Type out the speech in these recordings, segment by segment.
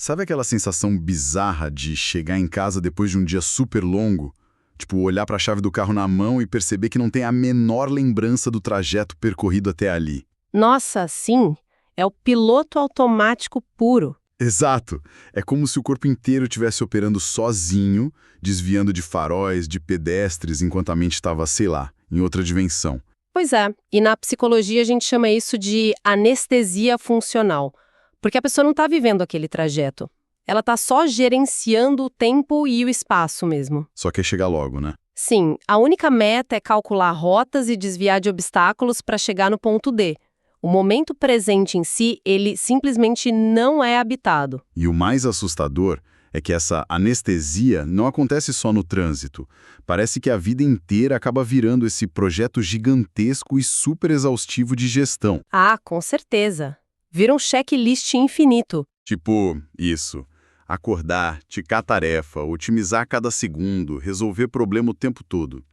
Sabe aquela sensação bizarra de chegar em casa depois de um dia super longo? Tipo, olhar para a chave do carro na mão e perceber que não tem a menor lembrança do trajeto percorrido até ali. Nossa, sim, é o piloto automático puro. Exato! É como se o corpo inteiro estivesse operando sozinho, desviando de faróis, de pedestres, enquanto a mente estava, sei lá, em outra dimensão. Pois é, e na psicologia a gente chama isso de anestesia funcional, porque a pessoa não está vivendo aquele trajeto. Ela está só gerenciando o tempo e o espaço mesmo. Só quer chegar logo, né? Sim, a única meta é calcular rotas e desviar de obstáculos para chegar no ponto D. O momento presente em si, ele simplesmente não é habitado. E o mais assustador é que essa anestesia não acontece só no trânsito. Parece que a vida inteira acaba virando esse projeto gigantesco e super exaustivo de gestão. Ah, com certeza. Vira um checklist infinito. Tipo, isso. Acordar, ticar tarefa, otimizar cada segundo, resolver problema o tempo todo.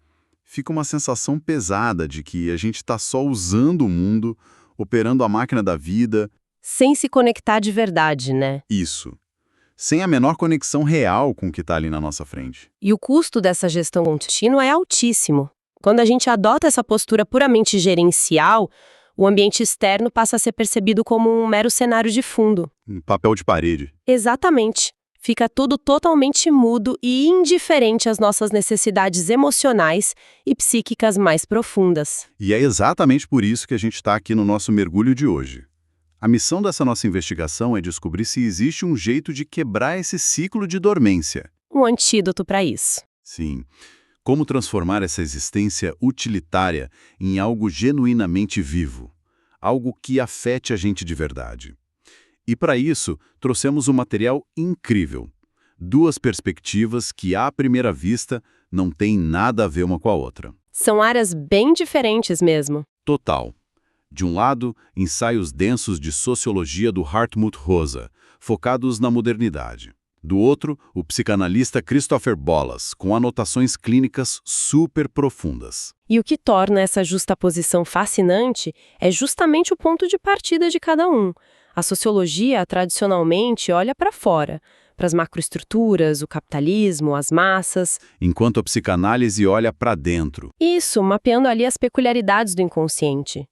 Fica uma sensação pesada de que a gente está só usando o mundo, operando a máquina da vida. Sem se conectar de verdade, né? Isso. Sem a menor conexão real com o que está ali na nossa frente. E o custo dessa gestão contínua é altíssimo. Quando a gente adota essa postura puramente gerencial, o ambiente externo passa a ser percebido como um mero cenário de fundo. Um papel de parede. Exatamente. Fica tudo totalmente mudo e indiferente às nossas necessidades emocionais e psíquicas mais profundas. E é exatamente por isso que a gente está aqui no nosso mergulho de hoje. A missão dessa nossa investigação é descobrir se existe um jeito de quebrar esse ciclo de dormência. Um antídoto para isso. Sim. Como transformar essa existência utilitária em algo genuinamente vivo. Algo que afete a gente de verdade. E para isso, trouxemos um material incrível. 2 perspectivas que, à primeira vista, não têm nada a ver uma com a outra. São áreas bem diferentes mesmo. Total. De um lado, ensaios densos de sociologia do Hartmut Rosa, focados na modernidade. Do outro, o psicanalista Christopher Bollas, com anotações clínicas super profundas. E o que torna essa justaposição fascinante é justamente o ponto de partida de cada um. A sociologia, tradicionalmente, olha para fora, para as macroestruturas, o capitalismo, as massas. Enquanto a psicanálise olha para dentro. Isso, mapeando ali as peculiaridades do inconsciente.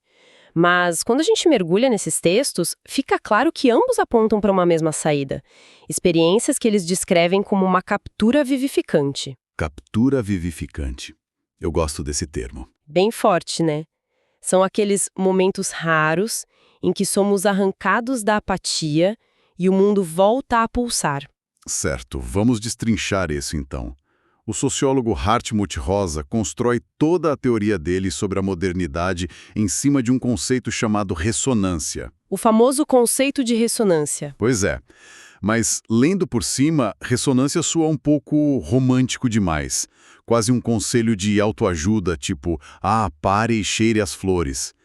Mas, quando a gente mergulha nesses textos, fica claro que ambos apontam para uma mesma saída. Experiências que eles descrevem como uma captura vivificante. Captura vivificante. Eu gosto desse termo. Bem forte, né? São aqueles momentos raros em que somos arrancados da apatia e o mundo volta a pulsar. Certo, vamos destrinchar isso então. O sociólogo Hartmut Rosa constrói toda a teoria dele sobre a modernidade em cima de um conceito chamado ressonância. O famoso conceito de ressonância. Pois é, mas lendo por cima, ressonância soa um pouco romântico demais. Quase um conselho de autoajuda, tipo, pare e cheire as flores.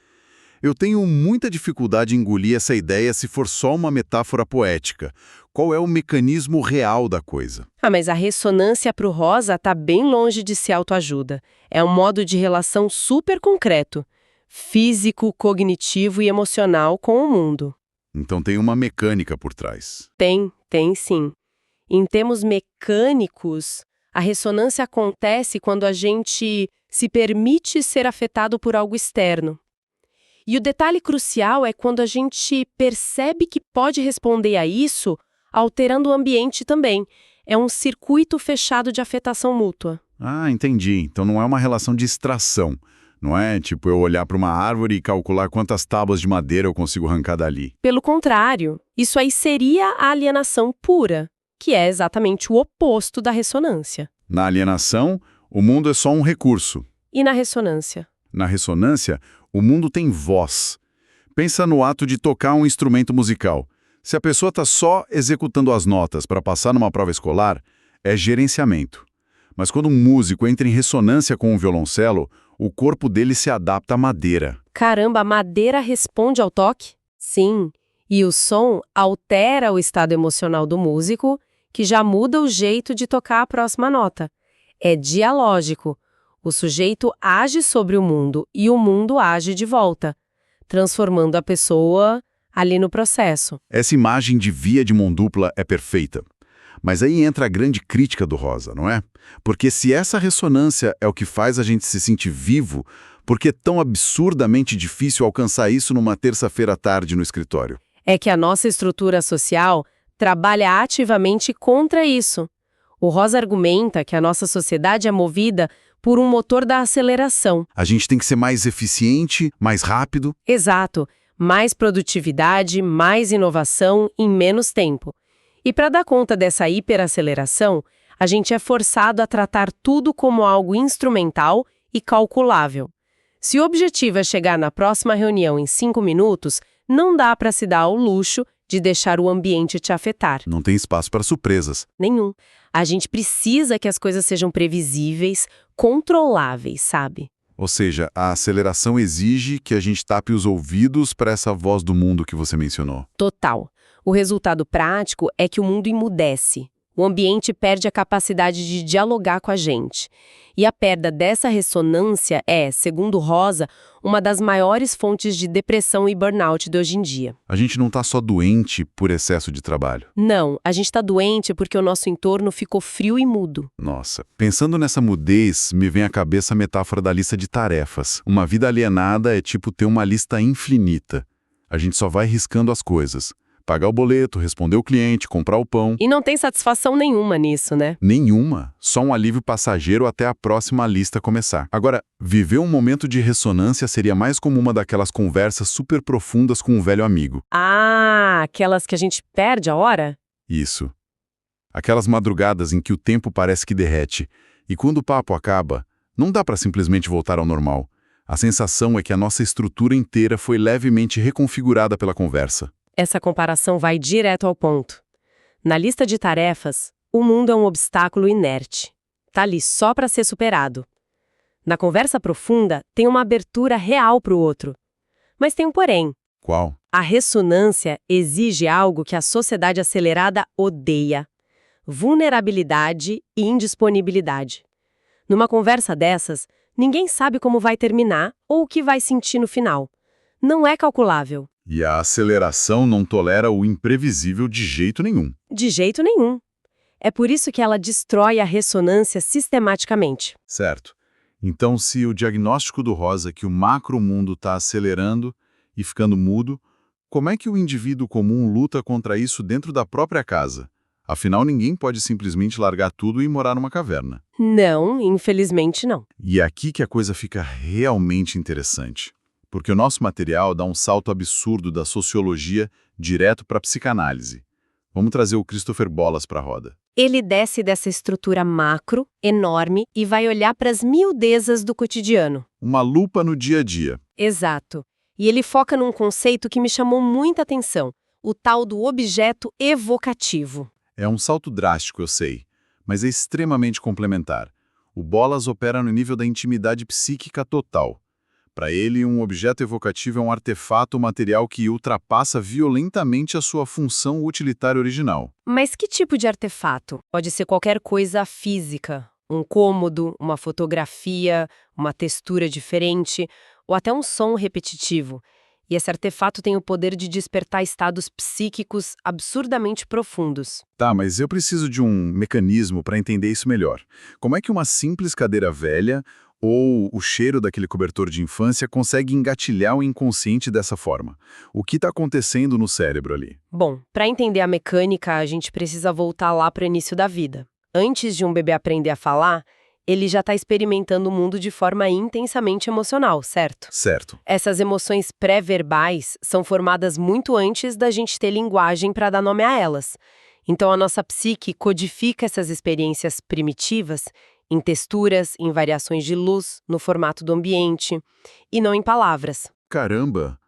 Eu tenho muita dificuldade em engolir essa ideia se for só uma metáfora poética. Qual é o mecanismo real da coisa? Mas a ressonância para o Rosa está bem longe de ser autoajuda. É um modo de relação super concreto, físico, cognitivo e emocional com o mundo. Então tem uma mecânica por trás. Tem sim. Em termos mecânicos, a ressonância acontece quando a gente se permite ser afetado por algo externo. E o detalhe crucial é quando a gente percebe que pode responder a isso, alterando o ambiente também. É um circuito fechado de afetação mútua. Entendi. Então não é uma relação de extração. Não é tipo eu olhar para uma árvore e calcular quantas tábuas de madeira eu consigo arrancar dali. Pelo contrário, isso aí seria a alienação pura, que é exatamente o oposto da ressonância. Na alienação, o mundo é só um recurso. E na ressonância? Na ressonância, o mundo tem voz. Pensa no ato de tocar um instrumento musical. Se a pessoa está só executando as notas para passar numa prova escolar, é gerenciamento. Mas quando um músico entra em ressonância com um violoncelo, o corpo dele se adapta à madeira. Caramba, a madeira responde ao toque? Sim. E o som altera o estado emocional do músico, que já muda o jeito de tocar a próxima nota. É dialógico. O sujeito age sobre o mundo e o mundo age de volta, transformando a pessoa ali no processo. Essa imagem de via de mão dupla é perfeita. Mas aí entra a grande crítica do Rosa, não é? Porque se essa ressonância é o que faz a gente se sentir vivo, por que é tão absurdamente difícil alcançar isso numa terça-feira à tarde no escritório? É que a nossa estrutura social trabalha ativamente contra isso. O Rosa argumenta que a nossa sociedade é movida por um motor da aceleração. A gente tem que ser mais eficiente, mais rápido. Exato. Mais produtividade, mais inovação em menos tempo. E para dar conta dessa hiperaceleração, a gente é forçado a tratar tudo como algo instrumental e calculável. Se o objetivo é chegar na próxima reunião em 5 minutos, não dá para se dar ao luxo de deixar o ambiente te afetar. Não tem espaço para surpresas. Nenhum. A gente precisa que as coisas sejam previsíveis, controláveis, sabe? Ou seja, a aceleração exige que a gente tape os ouvidos para essa voz do mundo que você mencionou. Total. O resultado prático é que o mundo emudece. O ambiente perde a capacidade de dialogar com a gente. E a perda dessa ressonância é, segundo Rosa, uma das maiores fontes de depressão e burnout de hoje em dia. A gente não está só doente por excesso de trabalho. Não, a gente está doente porque o nosso entorno ficou frio e mudo. Nossa, pensando nessa mudez, me vem à cabeça a metáfora da lista de tarefas. Uma vida alienada é tipo ter uma lista infinita. A gente só vai riscando as coisas. Pagar o boleto, responder o cliente, comprar o pão. E não tem satisfação nenhuma nisso, né? Nenhuma. Só um alívio passageiro até a próxima lista começar. Agora, viver um momento de ressonância seria mais como uma daquelas conversas super profundas com um velho amigo. Ah, aquelas que a gente perde a hora? Isso. Aquelas madrugadas em que o tempo parece que derrete. E quando o papo acaba, não dá para simplesmente voltar ao normal. A sensação é que a nossa estrutura inteira foi levemente reconfigurada pela conversa. Essa comparação vai direto ao ponto. Na lista de tarefas, o mundo é um obstáculo inerte. Tá ali só para ser superado. Na conversa profunda, tem uma abertura real para o outro. Mas tem um porém. Qual? A ressonância exige algo que a sociedade acelerada odeia: vulnerabilidade e indisponibilidade. Numa conversa dessas, ninguém sabe como vai terminar ou o que vai sentir no final. Não é calculável. E a aceleração não tolera o imprevisível de jeito nenhum. De jeito nenhum. É por isso que ela destrói a ressonância sistematicamente. Certo. Então, se o diagnóstico do Rosa é que o macromundo está acelerando e ficando mudo, como é que o indivíduo comum luta contra isso dentro da própria casa? Afinal, ninguém pode simplesmente largar tudo e morar numa caverna. Não, infelizmente não. E é aqui que a coisa fica realmente interessante. Porque o nosso material dá um salto absurdo da sociologia direto para a psicanálise. Vamos trazer o Christopher Bollas para a roda. Ele desce dessa estrutura macro, enorme, e vai olhar para as miudezas do cotidiano. Uma lupa no dia a dia. Exato. E ele foca num conceito que me chamou muita atenção, o tal do objeto evocativo. É um salto drástico, eu sei, mas é extremamente complementar. O Bollas opera no nível da intimidade psíquica total. Para ele, um objeto evocativo é um artefato material que ultrapassa violentamente a sua função utilitária original. Mas que tipo de artefato? Pode ser qualquer coisa física. Um cômodo, uma fotografia, uma textura diferente, ou até um som repetitivo. E esse artefato tem o poder de despertar estados psíquicos absurdamente profundos. Tá, mas eu preciso de um mecanismo para entender isso melhor. Como é que uma simples cadeira velha ou o cheiro daquele cobertor de infância consegue engatilhar o inconsciente dessa forma? O que está acontecendo no cérebro ali? Bom, para entender a mecânica, a gente precisa voltar lá para o início da vida. Antes de um bebê aprender a falar, ele já está experimentando o mundo de forma intensamente emocional, certo? Certo. Essas emoções pré-verbais são formadas muito antes da gente ter linguagem para dar nome a elas. Então a nossa psique codifica essas experiências primitivas em texturas, em variações de luz, no formato do ambiente, e não em palavras. Caramba!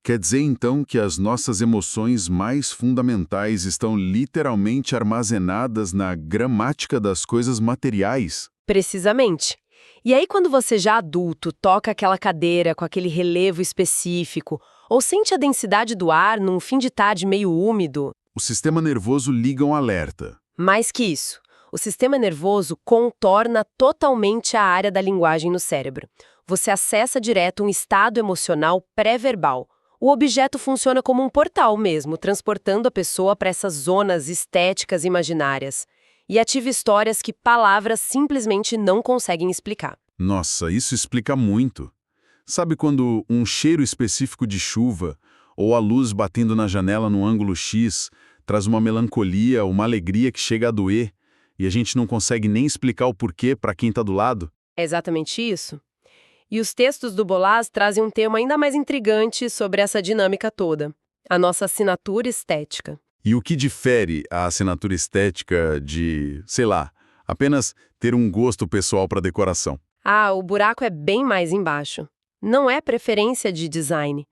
Quer dizer então que as nossas emoções mais fundamentais estão literalmente armazenadas na gramática das coisas materiais? Precisamente. E aí quando você já adulto toca aquela cadeira com aquele relevo específico, ou sente a densidade do ar num fim de tarde meio úmido... O sistema nervoso liga um alerta. Mais que isso. O sistema nervoso contorna totalmente a área da linguagem no cérebro. Você acessa direto um estado emocional pré-verbal, O objeto funciona como um portal mesmo, transportando a pessoa para essas zonas estéticas imaginárias e ativa histórias que palavras simplesmente não conseguem explicar. Nossa, isso explica muito. Sabe quando um cheiro específico de chuva ou a luz batendo na janela num ângulo X traz uma melancolia, uma alegria que chega a doer e a gente não consegue nem explicar o porquê para quem está do lado? É exatamente isso. E os textos do Bolas trazem um tema ainda mais intrigante sobre essa dinâmica toda, a nossa assinatura estética. E o que difere a assinatura estética de, sei lá, apenas ter um gosto pessoal para decoração? Ah, o buraco é bem mais embaixo. Não é preferência de design.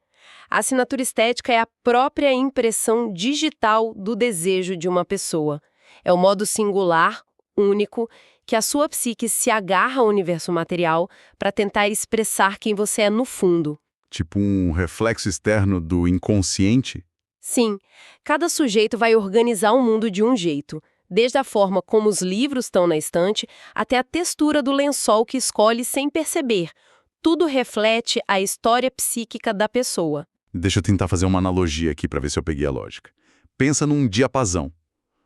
A assinatura estética é a própria impressão digital do desejo de uma pessoa. É o modo singular, único, que a sua psique se agarra ao universo material para tentar expressar quem você é no fundo. Tipo um reflexo externo do inconsciente? Sim, cada sujeito vai organizar o mundo de um jeito, desde a forma como os livros estão na estante até a textura do lençol que escolhe sem perceber. Tudo reflete a história psíquica da pessoa. Deixa eu tentar fazer uma analogia aqui para ver se eu peguei a lógica. Pensa num diapasão.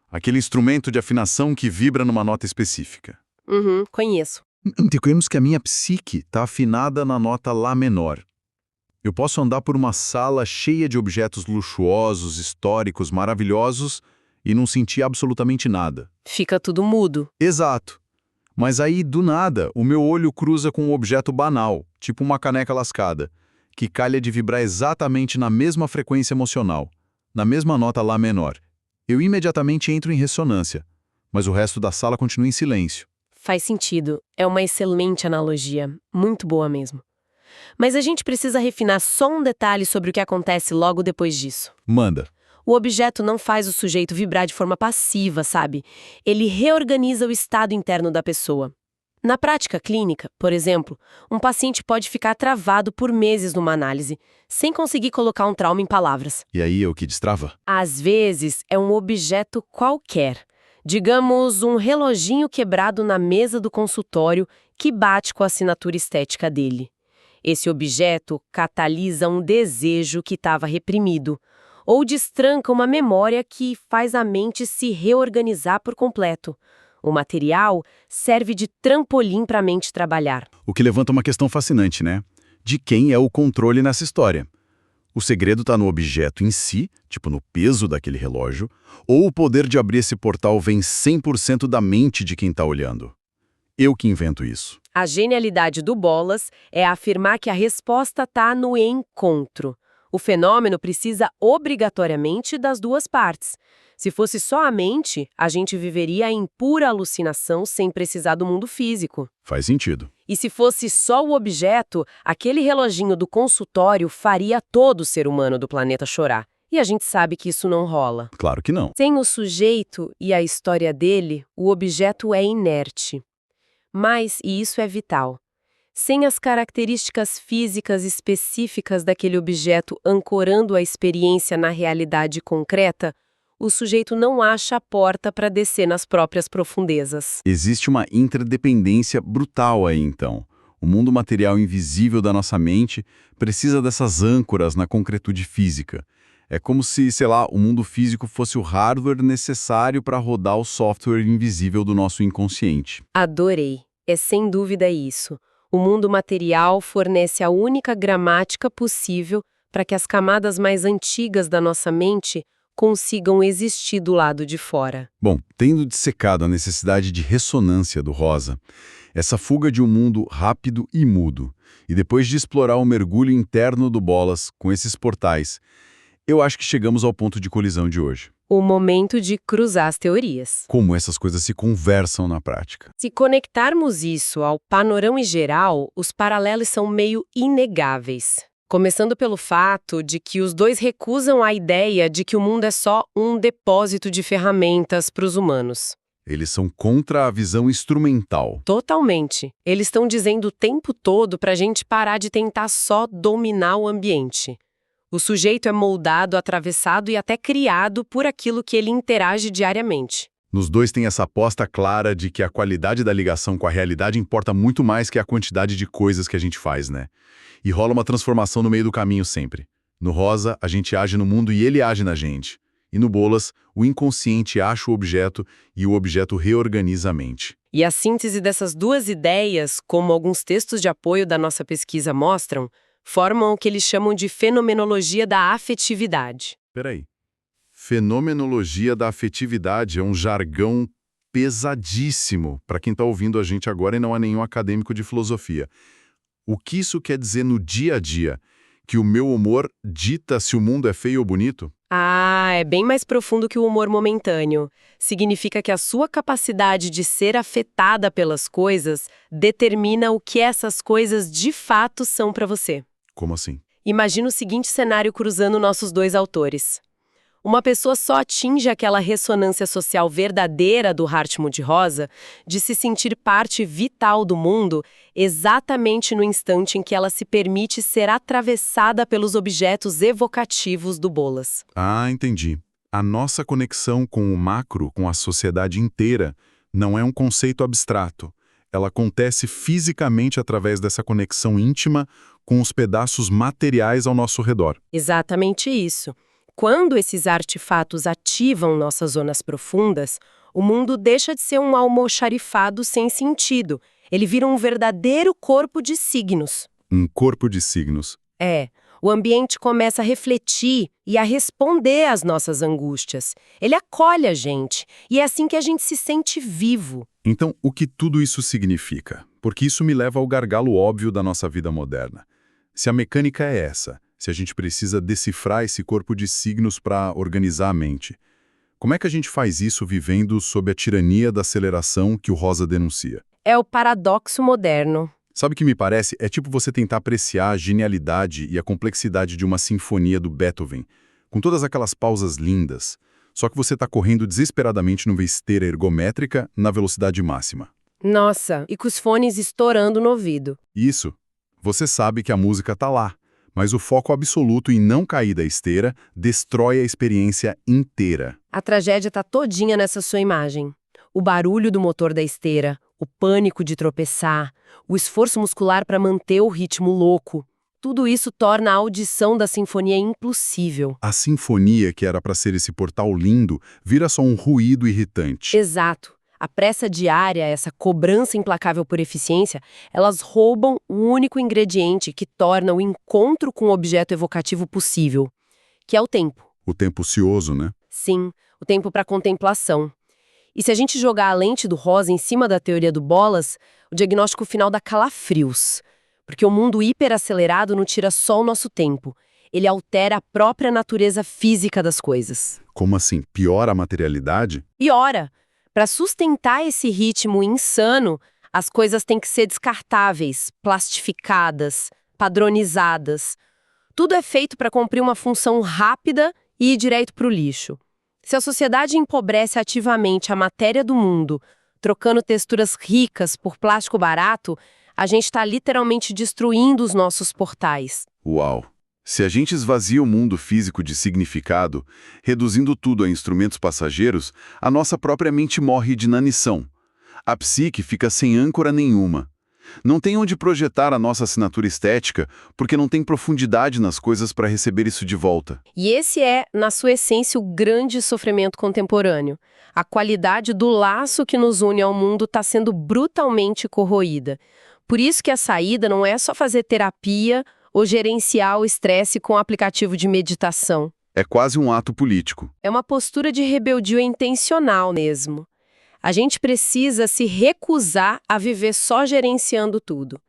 Aquele instrumento de afinação que vibra numa nota específica. Conheço. Digamos que a minha psique está afinada na nota Lá menor. Eu posso andar por uma sala cheia de objetos luxuosos, históricos, maravilhosos e não sentir absolutamente nada. Fica tudo mudo. Exato. Mas aí, do nada, o meu olho cruza com um objeto banal, tipo uma caneca lascada, que calha de vibrar exatamente na mesma frequência emocional, na mesma nota Lá menor. Eu imediatamente entro em ressonância, mas o resto da sala continua em silêncio. Faz sentido. É uma excelente analogia. Muito boa mesmo. Mas a gente precisa refinar só um detalhe sobre o que acontece logo depois disso. Manda. O objeto não faz o sujeito vibrar de forma passiva, sabe? Ele reorganiza o estado interno da pessoa. Na prática clínica, por exemplo, um paciente pode ficar travado por meses numa análise, sem conseguir colocar um trauma em palavras. E aí é o que destrava? Às vezes, é um objeto qualquer. Digamos, um reloginho quebrado na mesa do consultório que bate com a assinatura estética dele. Esse objeto catalisa um desejo que estava reprimido, ou destranca uma memória que faz a mente se reorganizar por completo. O material serve de trampolim para a mente trabalhar. O que levanta uma questão fascinante, né? De quem é o controle nessa história? O segredo está no objeto em si, tipo no peso daquele relógio, ou o poder de abrir esse portal vem 100% da mente de quem está olhando? Eu que invento isso. A genialidade do Bolas é afirmar que a resposta está no encontro. O fenômeno precisa obrigatoriamente das duas partes. Se fosse só a mente, a gente viveria em pura alucinação sem precisar do mundo físico. Faz sentido. E se fosse só o objeto, aquele reloginho do consultório faria todo ser humano do planeta chorar. E a gente sabe que isso não rola. Claro que não. Sem o sujeito e a história dele, o objeto é inerte. Mas, e isso é vital, sem as características físicas específicas daquele objeto ancorando a experiência na realidade concreta, o sujeito não acha a porta para descer nas próprias profundezas. Existe uma interdependência brutal aí, então. O mundo material invisível da nossa mente precisa dessas âncoras na concretude física. É como se, sei lá, o mundo físico fosse o hardware necessário para rodar o software invisível do nosso inconsciente. Adorei. É sem dúvida isso. O mundo material fornece a única gramática possível para que as camadas mais antigas da nossa mente consigam existir do lado de fora. Bom, tendo dissecado a necessidade de ressonância do Rosa, essa fuga de um mundo rápido e mudo, e depois de explorar o mergulho interno do Bolas com esses portais, eu acho que chegamos ao ponto de colisão de hoje. O momento de cruzar as teorias. Como essas coisas se conversam na prática. Se conectarmos isso ao panorama geral, os paralelos são meio inegáveis. Começando pelo fato de que os dois recusam a ideia de que o mundo é só um depósito de ferramentas para os humanos. Eles são contra a visão instrumental. Totalmente. Eles estão dizendo o tempo todo para a gente parar de tentar só dominar o ambiente. O sujeito é moldado, atravessado e até criado por aquilo que ele interage diariamente. Nos dois tem essa aposta clara de que a qualidade da ligação com a realidade importa muito mais que a quantidade de coisas que a gente faz, né? E rola uma transformação no meio do caminho sempre. No rosa, a gente age no mundo e ele age na gente. E no bolas, o inconsciente acha o objeto e o objeto reorganiza a mente. E a síntese dessas duas ideias, como alguns textos de apoio da nossa pesquisa mostram, formam o que eles chamam de fenomenologia da afetividade. Peraí. Fenomenologia da afetividade é um jargão pesadíssimo para quem está ouvindo a gente agora e não é nenhum acadêmico de filosofia. O que isso quer dizer no dia a dia? Que o meu humor dita se o mundo é feio ou bonito? Ah, é bem mais profundo que o humor momentâneo. Significa que a sua capacidade de ser afetada pelas coisas determina o que essas coisas de fato são para você. Como assim? Imagina o seguinte cenário cruzando nossos dois autores. Uma pessoa só atinge aquela ressonância social verdadeira do Hartmut Rosa de se sentir parte vital do mundo exatamente no instante em que ela se permite ser atravessada pelos objetos evocativos do Bolas. Ah, entendi. A nossa conexão com o macro, com a sociedade inteira, não é um conceito abstrato. Ela acontece fisicamente através dessa conexão íntima com os pedaços materiais ao nosso redor. Exatamente isso. Quando esses artefatos ativam nossas zonas profundas, o mundo deixa de ser um almoxarifado sem sentido. Ele vira um verdadeiro corpo de signos. Um corpo de signos. O ambiente começa a refletir e a responder às nossas angústias. Ele acolhe a gente, e é assim que a gente se sente vivo. Então, o que tudo isso significa? Porque isso me leva ao gargalo óbvio da nossa vida moderna. Se a mecânica é essa, se a gente precisa decifrar esse corpo de signos para organizar a mente, como é que a gente faz isso vivendo sob a tirania da aceleração que o Rosa denuncia? É o paradoxo moderno. Sabe o que me parece? É tipo você tentar apreciar a genialidade e a complexidade de uma sinfonia do Beethoven, com todas aquelas pausas lindas, só que você está correndo desesperadamente numa esteira ergométrica na velocidade máxima. Nossa, e com os fones estourando no ouvido. Isso. Você sabe que a música está lá, mas o foco absoluto em não cair da esteira destrói a experiência inteira. A tragédia tá todinha nessa sua imagem. O barulho do motor da esteira, o pânico de tropeçar, o esforço muscular para manter o ritmo louco. Tudo isso torna a audição da sinfonia impossível. A sinfonia, que era para ser esse portal lindo, vira só um ruído irritante. Exato. A pressa diária, essa cobrança implacável por eficiência, elas roubam o único ingrediente que torna o encontro com o objeto evocativo possível, que é o tempo. O tempo ocioso, né? Sim, o tempo para contemplação. E se a gente jogar a lente do Rosa em cima da teoria do Bolas, o diagnóstico final dá calafrios. Porque o mundo hiperacelerado não tira só o nosso tempo. Ele altera a própria natureza física das coisas. Como assim? Piora a materialidade? E ora, para sustentar esse ritmo insano, as coisas têm que ser descartáveis, plastificadas, padronizadas. Tudo é feito para cumprir uma função rápida e ir direto para o lixo. Se a sociedade empobrece ativamente a matéria do mundo, trocando texturas ricas por plástico barato, a gente está literalmente destruindo os nossos portais. Uau! Se a gente esvazia o mundo físico de significado, reduzindo tudo a instrumentos passageiros, a nossa própria mente morre de inanição. A psique fica sem âncora nenhuma. Não tem onde projetar a nossa assinatura estética, porque não tem profundidade nas coisas para receber isso de volta. E esse é, na sua essência, o grande sofrimento contemporâneo. A qualidade do laço que nos une ao mundo está sendo brutalmente corroída. Por isso que a saída não é só fazer terapia ou gerenciar o estresse com um aplicativo de meditação. É quase um ato político. É uma postura de rebeldia intencional mesmo. A gente precisa se recusar a viver só gerenciando tudo.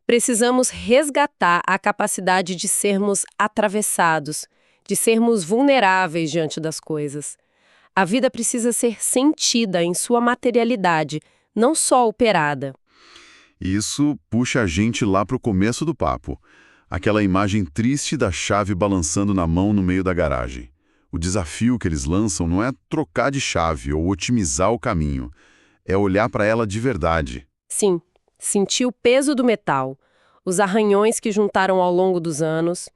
Precisamos resgatar a capacidade de sermos atravessados, de sermos vulneráveis diante das coisas. A vida precisa ser sentida em sua materialidade, não só operada. Isso puxa a gente lá para o começo do papo. Aquela imagem triste da chave balançando na mão no meio da garagem. O desafio que eles lançam não é trocar de chave ou otimizar o caminho. É olhar para ela de verdade. Sim, sentir o peso do metal, os arranhões que juntaram ao longo dos anos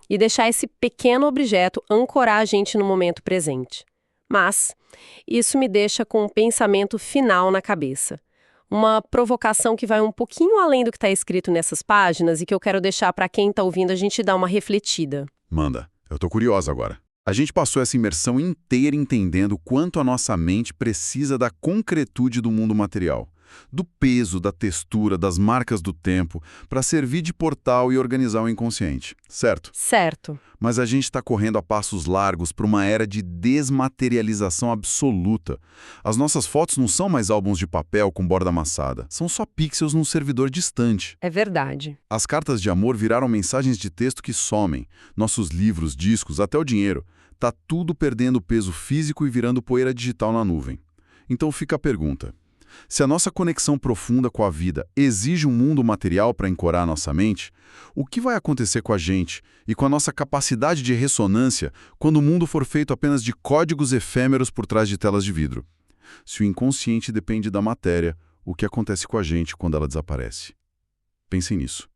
e deixar esse pequeno objeto ancorar a gente no momento presente. Mas isso me deixa com um pensamento final na cabeça. Uma provocação que vai um pouquinho além do que está escrito nessas páginas e que eu quero deixar para quem está ouvindo a gente dar uma refletida. Manda, eu tô curiosa agora. A gente passou essa imersão inteira entendendo quanto a nossa mente precisa da concretude do mundo material, do peso, da textura, das marcas do tempo, para servir de portal e organizar o inconsciente, certo? Certo. Mas a gente está correndo a passos largos para uma era de desmaterialização absoluta. As nossas fotos não são mais álbuns de papel com borda amassada, são só pixels num servidor distante. É verdade. As cartas de amor viraram mensagens de texto que somem. Nossos livros, discos, até o dinheiro. Tá tudo perdendo peso físico e virando poeira digital na nuvem. Então fica a pergunta. Se a nossa conexão profunda com a vida exige um mundo material para ancorar a nossa mente, o que vai acontecer com a gente e com a nossa capacidade de ressonância quando o mundo for feito apenas de códigos efêmeros por trás de telas de vidro? Se o inconsciente depende da matéria, o que acontece com a gente quando ela desaparece? Pensem nisso.